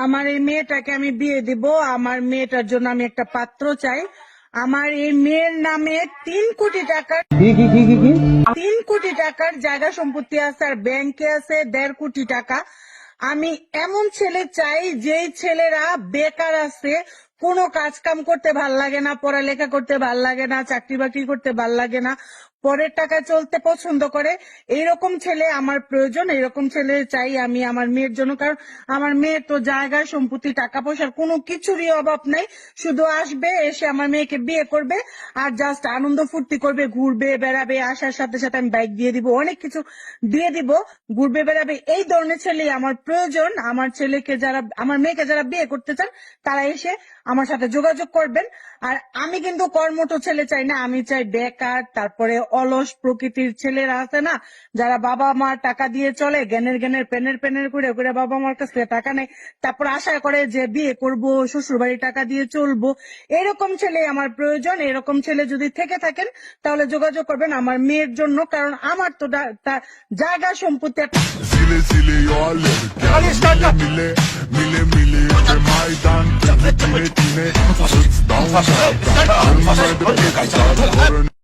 আমার এই মেয়েটাকে আমি বিয়ে দিব। আমার মেয়েটার জন্য আমি একটা পাত্র চাই। আমার এই মেয়ের নামে 3 কোটি টাকার কি 3 কোটি টাকার জায়গা সম্পত্তি আছে, আর ব্যাংকে আছে 1.5 কোটি টাকা। আমি এমন ছেলে চাই যেই ছেলেরা বেকার আছে, কোনো কাজ কাম করতে ভাল লাগে না, পড়ালেখা করতে ভাল লাগে না, চাকরি বাকরি করতে ভাল লাগে না, পরের টাকা চলতে পছন্দ করে। এইরকম ছেলে আমার প্রয়োজন, এরকম ছেলে চাই আমি আমার মেয়ের জন্য। কারণ আমার মেয়ের তো জায়গা সম্পত্তি টাকা পয়সার কোনো কিছুরই অভাব নাই। শুধু আসবে, এসে আমার মেয়েকে বিয়ে করবে আর জাস্ট আনন্দ ফুর্তি করবে, ঘুরবে বেড়াবে, আসার সাথে সাথে আমি বাইক দিয়ে দিব, অনেক কিছু দিয়ে দিব, ঘুরবে বেড়াবে। এই ধরনের ছেলে আমার প্রয়োজন। আমার ছেলেকে যারা, আমার মেয়েকে যারা বিয়ে করতে চান তারা এসে আমার সাথে যোগাযোগ করবেন। আর আমি কিন্তু কর্মঠ ছেলে চাই না, আমি চাই বেকার, তারপরে অলস প্রকৃতির ছেলেরা আছে না, যারা বাবা মা টাকা দিয়ে চলে, জ্ঞানের জ্ঞানের পেনের পেনের করে করে বাবা মার কাছে টাকা নেয়, তারপর আশা করে যে বিয়ে করব, শ্বশুর বাড়ির টাকা দিয়ে চলবো। এরকম ছেলে আমার প্রয়োজন। এরকম ছেলে যদি থেকে থাকেন তাহলে যোগাযোগ করবেন আমার মেয়ের জন্য। কারণ আমার তো জায়গা সম্পত্তি Zile zile eu alerg chiar mile mile mile mile pe Maidan pentru tine Să-ți dau un șapte În mai de pe